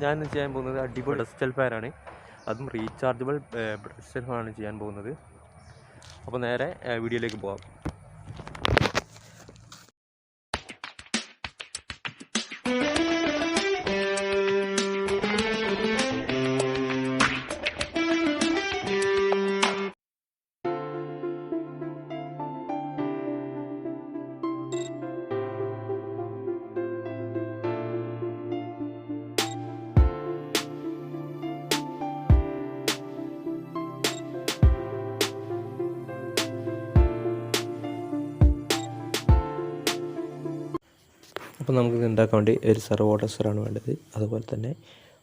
ഞാൻ ചെയ്യാൻ പോകുന്നത് അടിപൊളി പെഡസ്റ്റൽ ഫാനാണ്. അതും റീചാർജബിൾ പെഡസ്റ്റൽ ഫാനാണ് ചെയ്യാൻ പോകുന്നത്. അപ്പോൾ നേരെ വീഡിയോയിലേക്ക് പോകാം. അപ്പോൾ നമുക്കിത് ഉണ്ടാക്കാൻ വേണ്ടി ഒരു സെർവോ ടെസ്റ്ററാണ് വേണ്ടത്. അതുപോലെ തന്നെ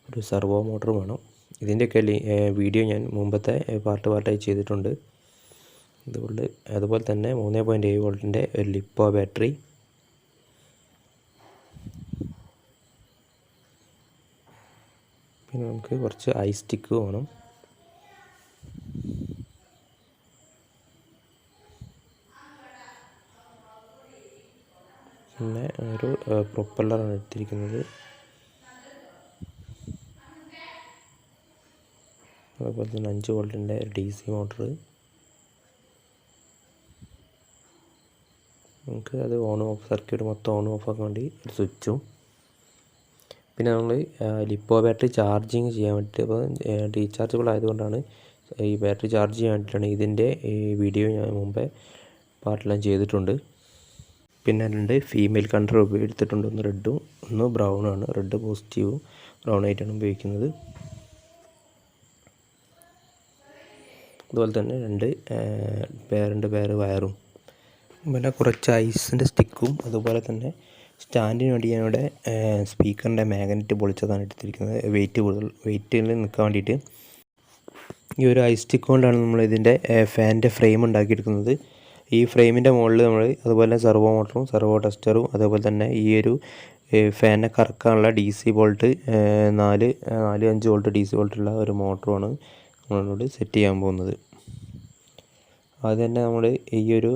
ഒരു സെർവോ മോട്ടർ വേണം. ഇതിൻ്റെയൊക്കെ വീഡിയോ ഞാൻ മുമ്പത്തെ പാർട്ടായി ചെയ്തിട്ടുണ്ട്. അതുപോലെ തന്നെ 3.7 വോൾട്ടിൻ്റെ ഒരു ലിപ്പോ ബാറ്ററി, പിന്നെ നമുക്ക് കുറച്ച് ഐ സ്റ്റിക്ക് വേണം. പിന്നെ ഒരു പ്രൊപ്പല്ലറാണ് എടുത്തിരിക്കുന്നത്. അതുപോലെ തന്നെ 5 വോൾട്ടിൻ്റെ DC മോട്ടർ. നമുക്ക് അത് ഓൺ ഓഫ് സർക്യൂട്ട് മൊത്തം ഓൺ ഓഫ് ആക്കാൻ വേണ്ടി ഒരു സ്വിച്ചും. പിന്നെ നമ്മൾ ലിപ്പോ ബാറ്ററി ചാർജിങ് ചെയ്യാൻ വേണ്ടിയിട്ട്, അപ്പോൾ റീചാർജബിൾ ആയതുകൊണ്ടാണ് ഈ ബാറ്ററി ചാർജ് ചെയ്യാൻ വേണ്ടിയിട്ടാണ്. ഇതിൻ്റെ വീഡിയോ ഞാൻ മുമ്പേ പാർട്ടെല്ലാം ചെയ്തിട്ടുണ്ട്. പിന്നെ 2 ഫീമെയിൽ കണ്ടർ ഉപയോഗിച്ചിട്ടുണ്ട്. ഒന്ന് റെഡും ഒന്ന് ബ്രൗണാണ്. റെഡ് പോസിറ്റീവും ബ്രൗൺ ആയിട്ടാണ് ഉപയോഗിക്കുന്നത്. അതുപോലെ തന്നെ 2 പെയർ വയറും, പിന്നെ കുറച്ച് ഐസിൻ്റെ സ്റ്റിക്കും. അതുപോലെ തന്നെ സ്റ്റാൻഡിന് വേണ്ടി ഞാനിവിടെ സ്പീക്കറിൻ്റെ മാഗ്നറ്റ് പൊളിച്ചതാണ് എടുത്തിരിക്കുന്നത്, വെയിറ്റിൽ നിൽക്കാൻ വേണ്ടിയിട്ട്. ഈ ഒരു ഐസ് സ്റ്റിക്ക് കൊണ്ടാണ് നമ്മൾ ഇതിൻ്റെ ഫാനിൻ്റെ ഫ്രെയിം ഉണ്ടാക്കിയെടുക്കുന്നത്. ഈ ഫ്രെയിമിൻ്റെ മുകളിൽ നമ്മൾ അതുപോലെ സെർവോ മോട്ടറും സെർവോ ടെസ്റ്ററും, അതുപോലെ തന്നെ ഈ ഒരു ഫാനിനെ കറക്കാനുള്ള DC വോൾട്ട് 4-5 വോൾട്ട് DC വോൾട്ടുള്ള ഒരു മോട്ടറുമാണ് നമ്മളോട് സെറ്റ് ചെയ്യാൻ പോകുന്നത്. അത് തന്നെ നമ്മൾ ഈ ഒരു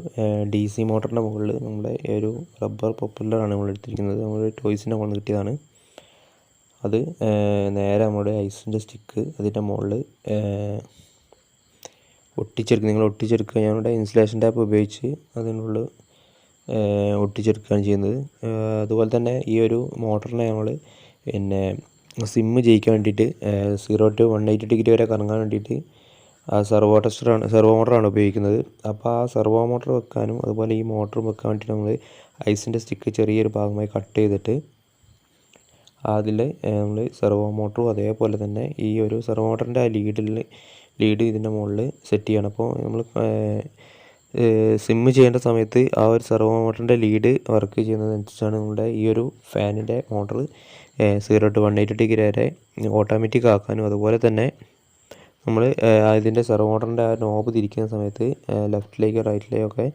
DC മോട്ടറിൻ്റെ മുകളിൽ നമ്മുടെ ഒരു റബ്ബർ പ്രൊപ്പല്ലറാണ് നമ്മൾ എടുത്തിരിക്കുന്നത്. നമ്മൾ ടോയ്സിൻ്റെ മുകളിൽ കിട്ടിയതാണ്. അത് നേരെ നമ്മുടെ ഐസിൻ്റെ സ്റ്റിക്ക് അതിൻ്റെ മുകളിൽ ഒട്ടിച്ചെടുക്കുക. ഞാനിവിടെ ഇൻസുലേഷൻ ടാപ്പ് ഉപയോഗിച്ച് അതിനുള്ളിൽ ഒട്ടിച്ചെടുക്കുകയാണ് ചെയ്യുന്നത്. അതുപോലെ തന്നെ ഈ ഒരു മോട്ടറിനെ നമ്മൾ പിന്നെ സിമ്മ് ചെയ്യിക്കാൻ വേണ്ടിയിട്ട് 0 to 180 ഡിഗ്രി വരെ കറങ്ങാൻ വേണ്ടിയിട്ട് ആ സെർവോ മോട്ടറാണ് ഉപയോഗിക്കുന്നത്. അപ്പോൾ ആ സെർവോ മോട്ടർ വെക്കാനും അതുപോലെ ഈ മോട്ടർ വെക്കാൻ വേണ്ടിയിട്ട് നമ്മൾ ഐസിൻ്റെ സ്റ്റിക്ക് ചെറിയൊരു ഭാഗമായി കട്ട് ചെയ്തിട്ട് അതിൽ നമ്മൾ സെർവോ മോട്ടറും അതേപോലെ തന്നെ ഈ ഒരു സെർവോ മോട്ടറിൻ്റെ ആ ലീഡ് ഇതിൻ്റെ മുകളിൽ സെറ്റ് ചെയ്യണം. അപ്പോൾ നമ്മൾ സിമ്മ് ചെയ്യേണ്ട സമയത്ത് ആ ഒരു സെർവോ മോട്ടറിൻ്റെ ലീഡ് വർക്ക് ചെയ്യുന്നതനുസരിച്ചാണ് നമ്മുടെ ഈ ഒരു ഫാനിൻ്റെ മോട്ടർ 0 to 180 ഡിഗ്രി വരെ ഓട്ടോമാറ്റിക് ആക്കാനും, അതുപോലെ തന്നെ നമ്മൾ ഇതിൻ്റെ സെർവോ മോട്ടറിൻ്റെ ആ നോബ് തിരിക്കുന്ന സമയത്ത് ലെഫ്റ്റിലേക്കോ റൈറ്റിലേക്കോ ഒക്കെ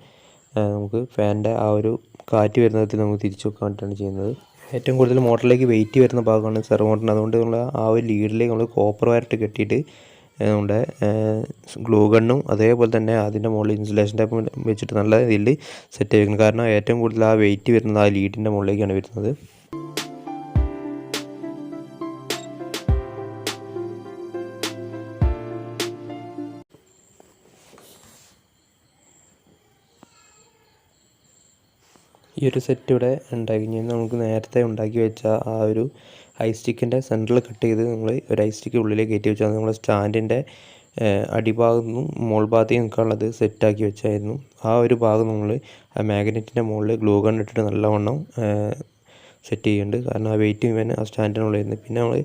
നമുക്ക് ഫാനിൻ്റെ ആ ഒരു കാറ്റ് വരുന്ന വിധത്തിൽ നമുക്ക് തിരിച്ചു വെക്കാൻ വേണ്ടിയിട്ടാണ് ചെയ്യുന്നത്. ഏറ്റവും കൂടുതൽ മോട്ടറിലേക്ക് വെയിറ്റ് വരുന്ന ഭാഗമാണ് സെർവോ മോട്ടറിന്. അതുകൊണ്ട് നമ്മൾ ആ ഒരു ലീഡിലേക്ക് നമ്മൾ കോപ്പർ വയറിട്ട് കെട്ടിയിട്ട് നമ്മുടെ ഗ്ലൂ ഗണ്ണും അതേപോലെ തന്നെ അതിൻ്റെ മുകളിൽ ഇൻസുലേഷൻ ടാപ്പ് വെച്ചിട്ട് നല്ല രീതിയിൽ സെറ്റ് ചെയ്യണം. കാരണം ഏറ്റവും കൂടുതൽ ആ വെയിറ്റ് വരുന്നത് ആ ലീഡിൻ്റെ മുകളിലേക്കാണ് വരുന്നത്. ഈ ഒരു സെറ്റ് ഇവിടെ ഉണ്ടാക്കി കഴിഞ്ഞാൽ നമുക്ക് നേരത്തെ ഉണ്ടാക്കി വെച്ച ആ ഒരു ഐ സ്റ്റിക്കിൻ്റെ സെൻറ്ററിൽ കട്ട് ചെയ്ത് നമ്മൾ ഒരു ഐ സ്റ്റിക്ക് ഉള്ളിലേക്ക് കയറ്റി വെച്ചാൽ നമ്മൾ സ്റ്റാൻഡിൻ്റെ അടിഭാഗത്തു നിന്നും മോൾ ഭാഗത്തേക്ക് നിൽക്കാനുള്ളത് സെറ്റാക്കി വെച്ചായിരുന്നു. ആ ഒരു ഭാഗം നമ്മൾ ആ മാഗ്നറ്റിൻ്റെ മുകളിൽ ഗ്ലൂ ഗൺ ഇട്ടിട്ട് നല്ലവണ്ണം സെറ്റ് ചെയ്യുന്നുണ്ട്. കാരണം ആ വെയിറ്റ് മുഴുവൻ ആ സ്റ്റാൻഡിനുള്ളിലായിരുന്നു. പിന്നെ നമ്മൾ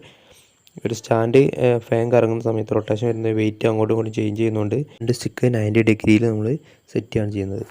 ഒരു സ്റ്റാൻഡ് ഫാൻ കറങ്ങുന്ന സമയത്ത് റൊട്ടേഷൻ വരുന്ന വെയിറ്റ് അങ്ങോട്ടും ഇങ്ങോട്ടും ചേഞ്ച് ചെയ്യുന്നതുകൊണ്ട് 2 സ്റ്റിക്ക് 90 ഡിഗ്രിയിൽ നമ്മൾ സെറ്റ് ചെയ്യാണ് ചെയ്യുന്നത്.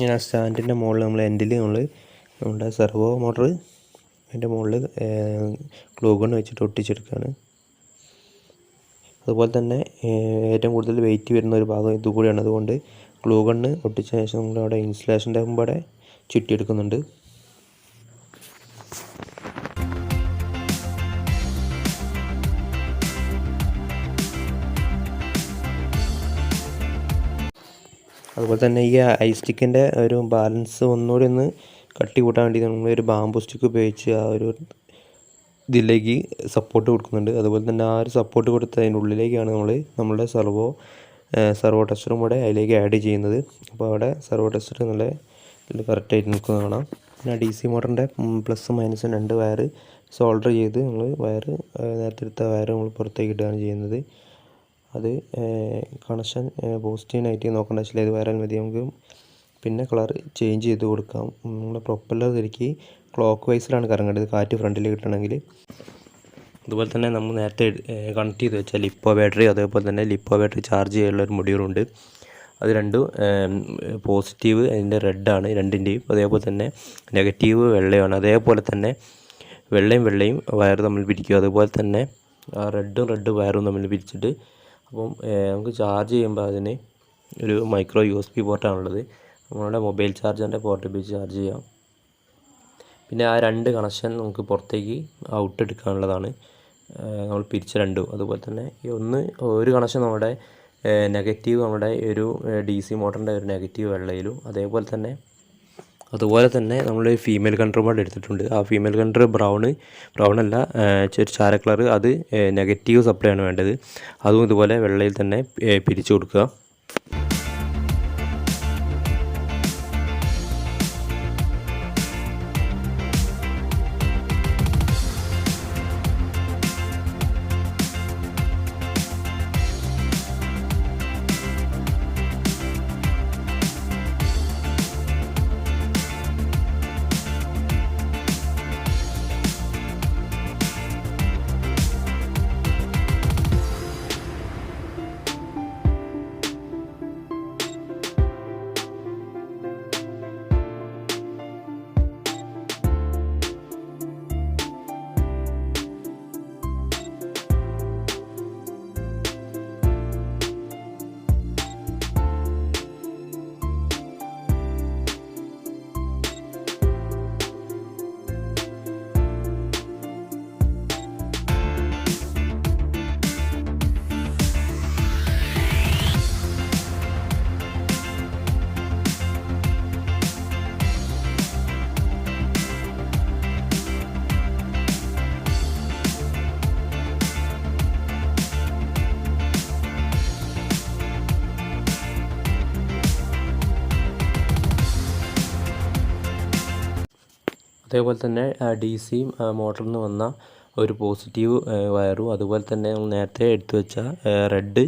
ഇങ്ങനെ സ്റ്റാൻഡിൻ്റെ മുകളിൽ നമ്മൾ എൻഡിൽ നമ്മുടെ സെർവോ മോട്ടർ അതിൻ്റെ മുകളിൽ ഗ്ലൂ ഗൺ വെച്ചിട്ട് ഒട്ടിച്ചെടുക്കുകയാണ്. അതുപോലെ തന്നെ ഏറ്റവും കൂടുതൽ വെയിറ്റ് വരുന്ന ഒരു ഭാഗം ഇതുകൂടിയാണ്. അതുകൊണ്ട് ഗ്ലൂ ഗണ്ണ് ഒട്ടിച്ച ശേഷം നമ്മളവിടെ ഇൻസുലേഷൻ ടേപ്പും ചുറ്റിയെടുക്കുന്നുണ്ട്. അതുപോലെ തന്നെ ഈ ഐ സ്റ്റിക്കിൻ്റെ ഒരു ബാലൻസ് ഒന്നുകൂടി ഒന്ന് കട്ടി കൂട്ടാൻ വേണ്ടി നമ്മളൊരു ബാമ്പു സ്റ്റിക്ക് ഉപയോഗിച്ച് ആ ഒരു ഇതിലേക്ക് സപ്പോർട്ട് കൊടുക്കുന്നുണ്ട്. അതുപോലെ തന്നെ ആ ഒരു സപ്പോർട്ട് കൊടുത്ത് അതിൻ്റെ ഉള്ളിലേക്കാണ് നമ്മളുടെ സെർവോ ടെസ്റ്ററും കൂടെ അതിലേക്ക് ആഡ് ചെയ്യുന്നത്. അപ്പോൾ അവിടെ സെർവോ ടെസ്റ്റർ നല്ല കറക്റ്റായിട്ട് നിൽക്കുന്നത് കാണാം. പിന്നെ DC മോട്ടറിൻ്റെ പ്ലസ് മൈനസും 2 വയർ സോൾഡർ ചെയ്ത് നമ്മൾ നേരത്തെ എടുത്ത വയർ നമ്മൾ പുറത്തേക്ക് ഇടുകയാണ് ചെയ്യുന്നത്. അത് കണക്ഷൻ പോസിറ്റീവ് നെഗറ്റീവ് നോക്കേണ്ട ആവശ്യമില്ല, ഇത് വയറാൽ മതി. നമുക്ക് പിന്നെ കളർ ചേഞ്ച് ചെയ്ത് കൊടുക്കാം. നമ്മുടെ പ്രൊപ്പല്ലർ ശരിക്ക് ക്ലോക്ക് വൈസിലാണ് കറങ്ങേണ്ടത്, കാറ്റ് ഫ്രണ്ടിൽ കിട്ടണമെങ്കിൽ. അതുപോലെ തന്നെ നമ്മൾ നേരത്തെ കണക്ട് ചെയ്ത് വെച്ച ലിപ്പോ ബാറ്ററി, അതേപോലെ തന്നെ ലിപ്പോ ബാറ്ററി ചാർജ് ചെയ്യാനുള്ള ഒരു മൊഡ്യൂളുണ്ട്. അത് രണ്ടും പോസിറ്റീവ് അതിൻ്റെ റെഡാണ് രണ്ടിൻ്റെയും, അതേപോലെ തന്നെ നെഗറ്റീവ് വെള്ളയാണ്. അതേപോലെ തന്നെ വെള്ളയും വയർ തമ്മിൽ പിരിക്കുക. അതുപോലെ തന്നെ ആ റെഡ് വയറും തമ്മിൽ പിരിച്ചിട്ട് അപ്പം നമുക്ക് ചാർജ് ചെയ്യുമ്പോൾ അതിന് ഒരു മൈക്രോ USB പോർട്ടാണുള്ളത്. നമ്മളുടെ മൊബൈൽ ചാർജറിൻ്റെ പോർട്ട് ഉപയോഗിച്ച് ചാർജ് ചെയ്യാം. പിന്നെ ആ 2 കണക്ഷൻ നമുക്ക് പുറത്തേക്ക് ഔട്ട് എടുക്കാനുള്ളതാണ്, നമ്മൾ പിരിച്ച രണ്ടും. അതുപോലെ തന്നെ ഒരു കണക്ഷൻ നമ്മുടെ നെഗറ്റീവ് നമ്മുടെ ഒരു DC മോട്ടറിൻ്റെ ഒരു നെഗറ്റീവ് വെള്ളയിലും, അതുപോലെ തന്നെ നമ്മൾ ഫീമെയിൽ കൺട്രോൾ മോഡ് എടുത്തിട്ടുണ്ട്. ആ ഫീമെയിൽ കൺട്രോൾ ബ്രൗൺ അല്ല, ഒരു ചാര കളർ, അത് നെഗറ്റീവ് സപ്ലൈ ആണ് വേണ്ടത്. അതും ഇതുപോലെ വെള്ളയിൽ തന്നെ പിരിച്ചു കൊടുക്കുക. അതേപോലെ തന്നെ DC മോട്ടറിൽ നിന്ന് വന്ന ഒരു പോസിറ്റീവ് വയറും, അതുപോലെ തന്നെ നമ്മൾ നേരത്തെ എടുത്തു വെച്ച റെഡ്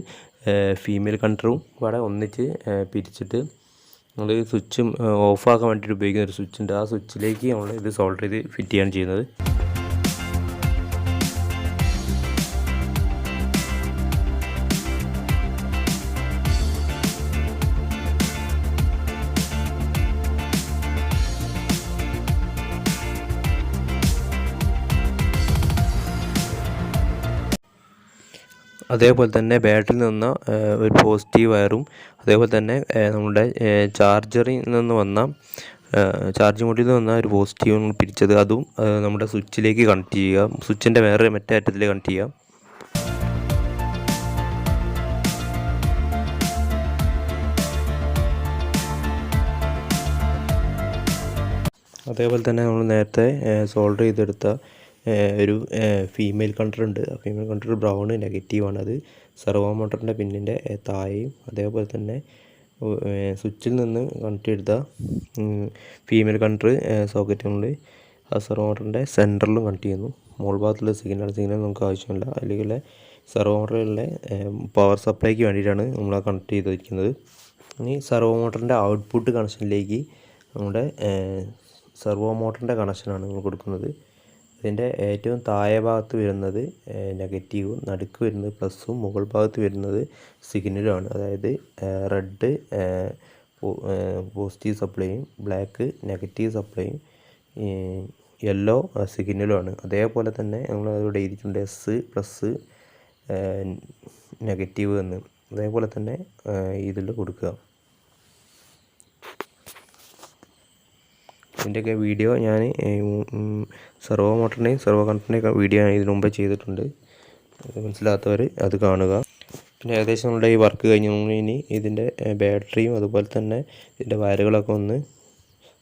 ഫീമെയിൽ കണ്ടറും ഇവിടെ ഒന്നിച്ച് പിരിച്ചിട്ട് നമ്മൾ സ്വിച്ചും ഓഫാക്കാൻ വേണ്ടിയിട്ട് ഉപയോഗിക്കുന്ന ഒരു സ്വിച്ച് ഉണ്ട്. ആ സ്വിച്ചിലേക്ക് നമ്മൾ ഇത് സോൾഡർ ചെയ്ത് ഫിറ്റ് ചെയ്യുകയാണ് ചെയ്യുന്നത്. അതേപോലെ തന്നെ ബാറ്ററിയിൽ നിന്ന് ഒരു പോസിറ്റീവ് വയറും, അതേപോലെ തന്നെ നമ്മുടെ ചാർജറിൽ നിന്ന് വന്ന ചാർജ് മോഡിൽ നിന്ന് വന്ന ഒരു പോസിറ്റീവ് പിരിച്ചത്, അതും നമ്മുടെ സ്വിച്ചിലേക്ക് കണക്ട് ചെയ്യുക. സ്വിച്ചിൻ്റെ മറ്റേ അറ്റത്തിൽ കണക്ട് ചെയ്യുക. അതേപോലെ തന്നെ നമ്മൾ നേരത്തെ സോൾഡർ ചെയ്തെടുത്ത ഒരു ഫീമെയിൽ കണ്ടർ ഉണ്ട്. ആ ഫീമെയിൽ കണ്ടർ ബ്രൗൺ നെഗറ്റീവാണ്. അത് സെർവോ മോട്ടറിൻ്റെ പിന്നിൻ്റെ താഴെയും, അതേപോലെ തന്നെ സ്വിച്ചിൽ നിന്ന് കണക്ട് ചെയ്ത ഫീമെയിൽ കണ്ടർ സോക്കറ്റുകളിൽ ആ സെർവോ മോട്ടറിൻ്റെ സെൻറ്ററിലും കണക്ട് ചെയ്യുന്നു. മുകൾ ഭാഗത്തുള്ള സിഗ്നൽ നമുക്ക് ആവശ്യമില്ല. അല്ലെങ്കിൽ സെർവോ മോട്ടറിലെ പവർ സപ്ലൈക്ക് വേണ്ടിയിട്ടാണ് നമ്മൾ കണക്ട് ചെയ്തിരിക്കുന്നത്. ഇനി സെർവോ മോട്ടറിൻ്റെ ഔട്ട്പുട്ട് കണക്ഷനിലേക്ക് നമ്മുടെ സെർവോ മോട്ടറിൻ്റെ കണക്ഷനാണ് നമ്മൾ കൊടുക്കുന്നത്. ഇതിൻ്റെ ഏറ്റവും താഴെ ഭാഗത്ത് വരുന്നത് നെഗറ്റീവും, നടുക്ക് വരുന്നത് പ്ലസ്സും, മുകൾ ഭാഗത്ത് വരുന്നത് സിഗ്നലുമാണ്. അതായത് റെഡ് പോസിറ്റീവ് സപ്ലൈയും, ബ്ലാക്ക് നെഗറ്റീവ് സപ്ലൈയും, യെല്ലോ സിഗ്നലുമാണ്. അതേപോലെ തന്നെ നമ്മൾ അവിടെ എഴുതിയിട്ടുണ്ട് S+, നെഗറ്റീവ് എന്ന്. അതേപോലെ തന്നെ ഇതിൽ കൊടുക്കുക. ഇതിൻ്റെയൊക്കെ വീഡിയോ ഞാൻ സെർവോ മോട്ടറിൻ്റെയും സെർവോ കണ്ടക്ടറിൻ്റെയൊക്കെ വീഡിയോ ഞാൻ ഇതിനു മുമ്പേ ചെയ്തിട്ടുണ്ട്. മനസ്സിലാത്തവർ അത് കാണുക. പിന്നെ ഏകദേശം നമ്മുടെ ഈ വർക്ക് കഴിഞ്ഞ് ഇനി ഇതിൻ്റെ ബാറ്ററിയും അതുപോലെ തന്നെ ഇതിൻ്റെ വയറുകളൊക്കെ ഒന്ന്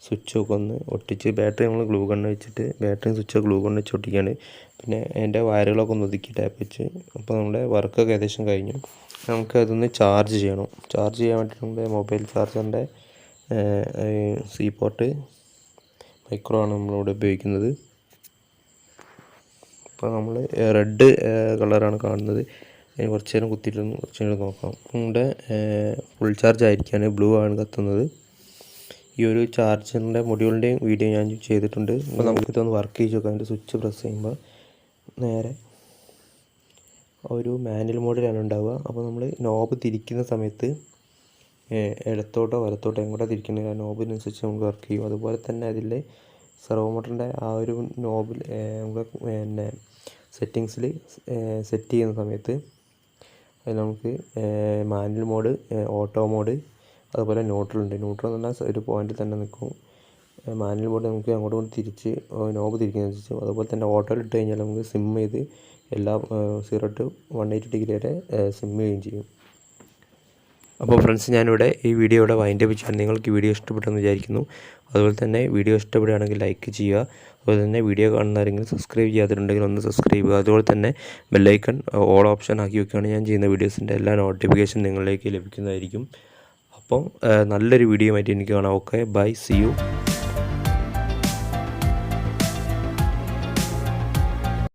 സ്വിച്ചൊക്കെ ഒന്ന് ഒട്ടിച്ച്, ബാറ്ററി നമ്മൾ ഗ്ലൂ ഗണ്ണ് വെച്ചിട്ട് ബാറ്ററിയും സ്വിച്ച് ഗ്ലൂ ഗണ്ണ് വെച്ച് ഒട്ടിക്കുകയാണ്. പിന്നെ അതിൻ്റെ വയറുകളൊക്കെ ഒന്ന് ഒതുക്കി ടാപ്പ് വെച്ച്. അപ്പോൾ നമ്മുടെ വർക്കൊക്കെ ഏകദേശം കഴിഞ്ഞു. നമുക്ക് അതൊന്ന് ചാർജ് ചെയ്യണം. ചാർജ് ചെയ്യാൻ വേണ്ടിയിട്ട് നമ്മുടെ മൊബൈൽ ചാർജറിൻ്റെ സി പോർട്ട് മൈക്രോ ആണ് നമ്മളിവിടെ ഉപയോഗിക്കുന്നത്. അപ്പോൾ നമ്മൾ റെഡ് കളറാണ് കാണുന്നത്. അതിന് കുറച്ച് നേരം കുത്തിയിട്ടൊന്ന് കുറച്ച് നേരം നോക്കാം. നമ്മുടെ ഫുൾ ചാർജ് ആയിരിക്കുകയാണ്, ബ്ലൂ ആണ് കത്തുന്നത്. ഈ ഒരു ചാർജറിൻ്റെ മൊഡ്യൂളിൻ്റെയും വീഡിയോ ഞാൻ ചെയ്തിട്ടുണ്ട്. അപ്പോൾ നമുക്കിതൊന്ന് വർക്ക് ചെയ്ത് നോക്കാം. അതിൻ്റെ സ്വിച്ച് പ്രസ് ചെയ്യുമ്പോൾ നേരെ ഒരു മാനുവൽ മോഡിലാണ് ഉണ്ടാവുക. അപ്പോൾ നമ്മൾ നോബ് തിരിക്കുന്ന സമയത്ത് ഇടത്തോട്ടോ വലത്തോട്ടോ എങ്ങോട്ടോ തിരിക്കുന്നത് ആ നോബിനനുസരിച്ച് നമുക്ക് വർക്ക് ചെയ്യും. അതുപോലെ തന്നെ അതിൽ സെർവോ മോട്ടറിൻ്റെ ആ ഒരു നോബിൽ നമുക്ക് പിന്നെ സെറ്റിങ്സിൽ സെറ്റ് ചെയ്യുന്ന സമയത്ത് അതിൽ നമുക്ക് മാനുവൽ മോഡ്, ഓട്ടോ മോഡ്, അതുപോലെ ന്യൂട്രലുണ്ട്. ന്യൂട്രൽ എന്ന് പറഞ്ഞാൽ ഒരു പോയിന്റിൽ തന്നെ നിൽക്കും. മാനുവൽ മോഡ് നമുക്ക് അങ്ങോട്ട് കൊണ്ട് തിരിച്ച് നോബ് തിരിക്കുന്നതനുസരിച്ച്. അതുപോലെ തന്നെ ഓട്ടോയിൽ ഇട്ട് കഴിഞ്ഞാൽ നമുക്ക് സിം ചെയ്ത് എല്ലാ 0 to 180 ഡിഗ്രി വരെ സിം ചെയ്യുകയും ചെയ്യും. അപ്പോൾ ഫ്രണ്ട്സ്, ഞാനിവിടെ ഈ വീഡിയോ ഇവിടെ വൈൻഡ് അപ്പ് ചെയ്യാൻ. നിങ്ങൾക്ക് ഈ വീഡിയോ ഇഷ്ടപ്പെട്ടെന്ന് വിചാരിക്കുന്നു. അതുപോലെ തന്നെ വീഡിയോ ഇഷ്ടപ്പെടുകയാണെങ്കിൽ ലൈക്ക് ചെയ്യുക. അതുപോലെ തന്നെ വീഡിയോ കാണുന്നവരെങ്കിലും സബ്സ്ക്രൈബ് ചെയ്യാതിട്ടുണ്ടെങ്കിൽ ഒന്ന് സബ്സ്ക്രൈബ് ചെയ്യുക. അതുപോലെ തന്നെ ബെല്ലൈക്കൺ ഓൾ ഓപ്ഷൻ ആക്കി വെക്കുകയാണെങ്കിൽ ഞാൻ ചെയ്യുന്ന വീഡിയോസിൻ്റെ എല്ലാ നോട്ടിഫിക്കേഷൻ നിങ്ങളിലേക്ക് ലഭിക്കുന്നതായിരിക്കും. അപ്പം നല്ലൊരു വീഡിയോ ആയിട്ട് എനിക്ക് കാണാം. Okay, bye, see U.